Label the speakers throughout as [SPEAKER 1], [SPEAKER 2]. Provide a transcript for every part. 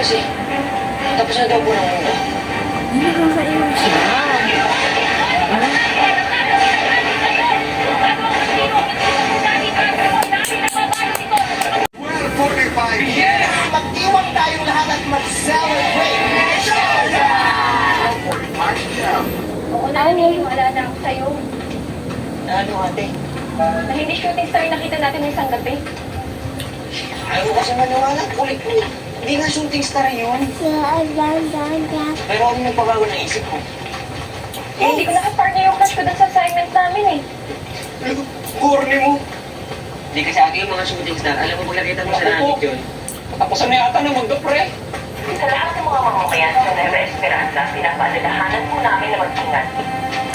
[SPEAKER 1] kasi. Tapos na daw po ng mundo.
[SPEAKER 2] Hindi nakakaiwan siya.
[SPEAKER 3] Mag-iwan tayong lahat at mag-celebrate!
[SPEAKER 4] Oo na, wala na ako sa'yo.
[SPEAKER 1] Ano ate?
[SPEAKER 4] Na hindi shooting star yung nakita natin ng isang gabi.
[SPEAKER 1] Ayaw ko kasi maniwala. Kulit-kulit. Hindi nga shooting star yun. Pero ako yung nagpabago ng isip ko.
[SPEAKER 4] Eh, hindi ko nakapartner yung crush ko dun sa assignment namin eh.
[SPEAKER 1] Corny mo. Hindi kasi ate yung mga shooting star. Alam mo, pag nakita mo sa langit yun.
[SPEAKER 5] Tapusan na yata ng mundo, pre.
[SPEAKER 6] Sa lahat ng mga mamamayan sa Nueva Esperanza, pinapaalalahanan po namin na mag-ingat.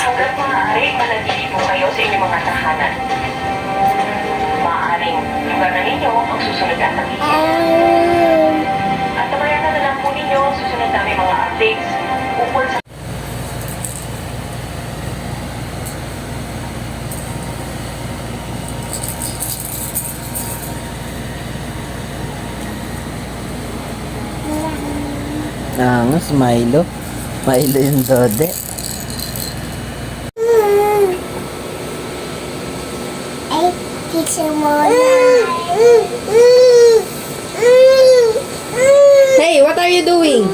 [SPEAKER 6] Hanggat maaari, manatili po kayo sa inyong mga tahanan. Maaaring lugar na ninyo ang susunod at nakikinig. At tabayan na lang po ninyo ang susunod namin mga updates ukol sa
[SPEAKER 2] Angas, Milo. Milo yung dode.
[SPEAKER 7] Hey, what are you doing?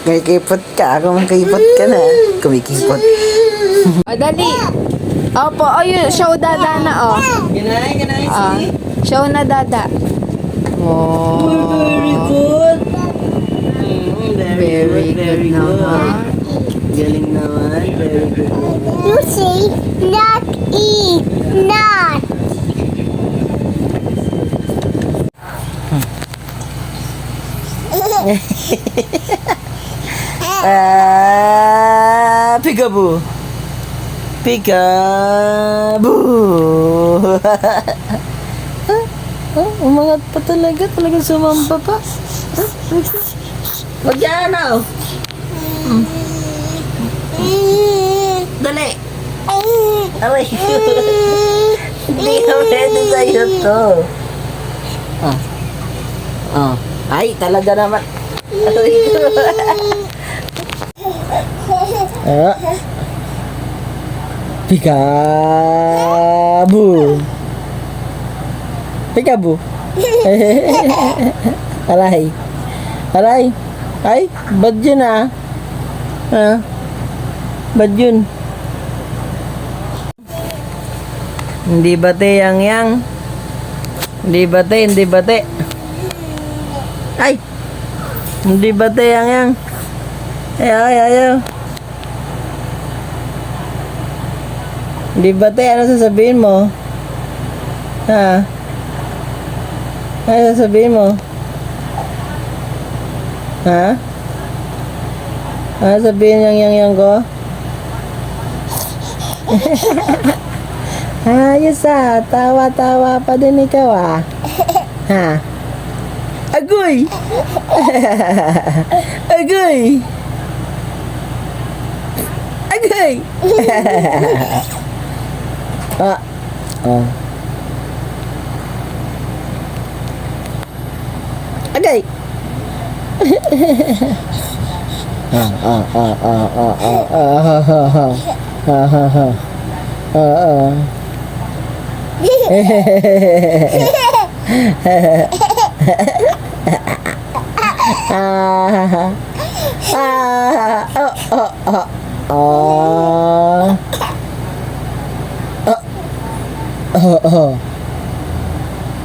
[SPEAKER 2] Kumikipot ka. Kumikipot ka na. Kumikipot.
[SPEAKER 7] O, dali. Opo, o yun, show dada na, o.
[SPEAKER 2] Ganay,
[SPEAKER 7] Show na dada. Oh.
[SPEAKER 2] Very good.
[SPEAKER 7] Very good naman.
[SPEAKER 2] Galing naman. Very good.
[SPEAKER 3] You say, not eat, not.
[SPEAKER 2] Peekaboo. Peekaboo. Umangat pa talaga. Talagang sumamba pa. Wag yan, oh. Dali. Aray. Hindi na pwede sa'yo to. Ay, talaga naman. Aray ko. Peekaboo. Peekaboo. Aray. Aray. Ay, bad yun ah. Ha? Bad yun. Hindi bate yang. Hindi bate. Ay! Hindi bate yang. Ayaw. Hindi bate, ano sasabihin mo? Ha? Ano sasabihin mo? Ha? Ano sabihin yang ko? Ayos ah, tawa-tawa pa din ikaw ah. Ha? Agoy! Agoy! Agoy! Oh. Agoy!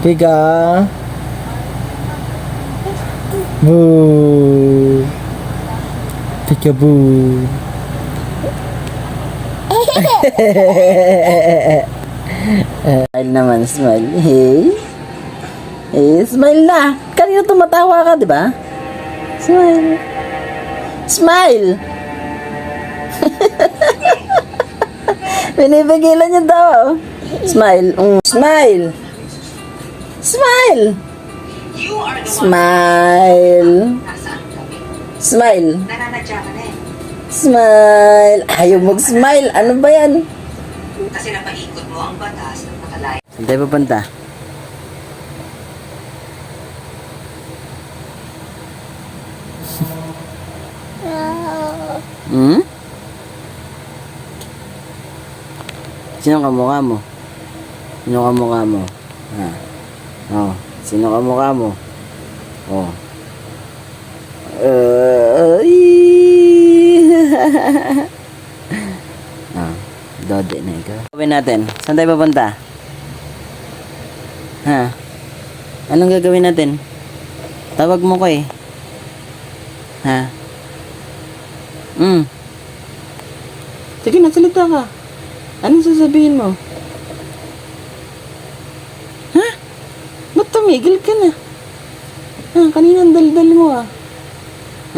[SPEAKER 2] Tiga. Boo. Peekaboo. Smile naman, smile. Hey. Eh, smile na. Kanina tumatawa ka, di ba? Smile. Smile. Binibigilan niya daw. Smile. Smile. Smile. Smile. Smile. Smile. Ayaw mag-smile. Ano ba yan?
[SPEAKER 8] Kasi napaikot mo ang batas ng nakalaya.
[SPEAKER 2] Saan tayo pupunta? Hmm? Sino kamukha mo? Sino kamukha mo? Ha? Oh, sino kamukha mo? Oh. Ah, Dode na ikaw. Gawin natin. Saan tayo papunta? Ha? Anong gagawin natin? Tawag mo ko eh. Ha? Sige, nagsalita ka. Anong sasabihin mo? Ha? Ba't tumigil ka na? Ha? Kanina ang daldal mo ah.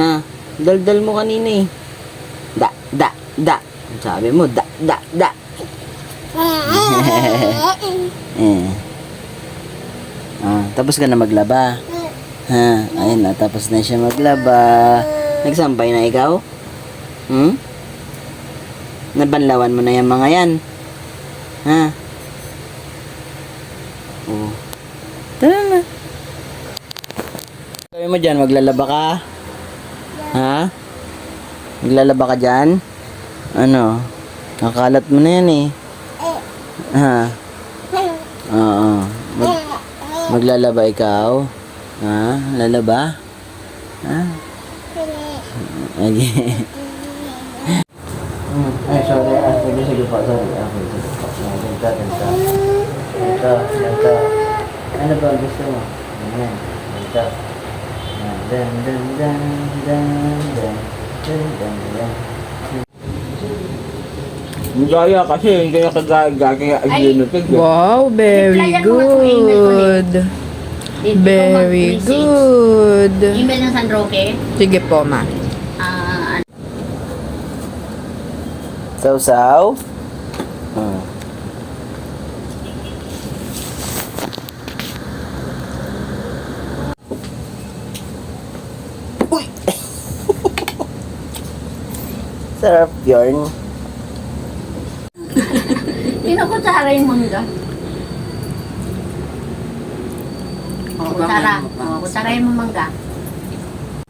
[SPEAKER 2] Ha? Daldal mo kanina eh. Da. Sabi mo, da. Tapos ka na maglaba. Ha? Ayun na, tapos na siya maglaba. Nagsampay na ikaw? Nabanlawan mo na yung mga yan. Ha? Oo. Tara na. Gawin mo dyan, maglalaba ka? Ha? Maglalaba ka dyan? Ano? Nakalat mo na yan eh. Ha? Oo. Maglalaba ikaw? Ha? Lalaba? Ha? Okay. Ay, sorry. Sige po. Sorry. Sige po. Ganito. Ano ba ang gusto mo? Ganyan. Ganito.
[SPEAKER 5] Ang gaya kasi, hindi na kagaya ginutig.
[SPEAKER 7] Wow, very good. Very good.
[SPEAKER 9] Email ng San Roque.
[SPEAKER 7] Sige po, ma.
[SPEAKER 2] Sausaw? Uy! Sarap yun.
[SPEAKER 9] Kinukutsara yung mangga. Kutsara. Kutsara yung mangga.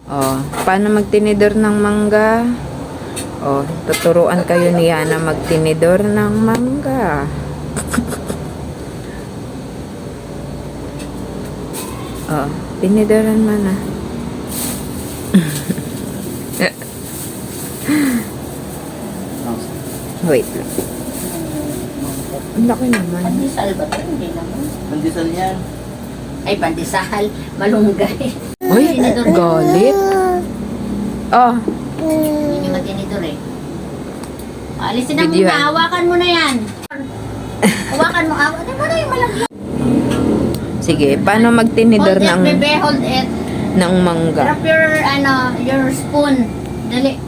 [SPEAKER 7] Oh, paano magtinidor ng mangga? Oh, tuturuan kayo ni Yana magtinidor ng mangga. Oh, tinidoran mo na. Wait lang. Ang laki naman.
[SPEAKER 9] Pandesal ba ito? Hindi naman.
[SPEAKER 2] Pandesal yan.
[SPEAKER 9] Ay, pandesal. Malunggay.
[SPEAKER 7] Uy, galit. Oh,
[SPEAKER 9] Hindi nyo matinidor eh. Alisin na
[SPEAKER 7] Video.
[SPEAKER 9] muna. Hawakan mo na yan. Hawakan mo. Hawakan mo na yung malagyan.
[SPEAKER 7] sige, paano magtinidor
[SPEAKER 9] Hold it,
[SPEAKER 7] ng
[SPEAKER 9] bebe. Hold it.
[SPEAKER 7] mangga?
[SPEAKER 9] Drop your spoon. Dali.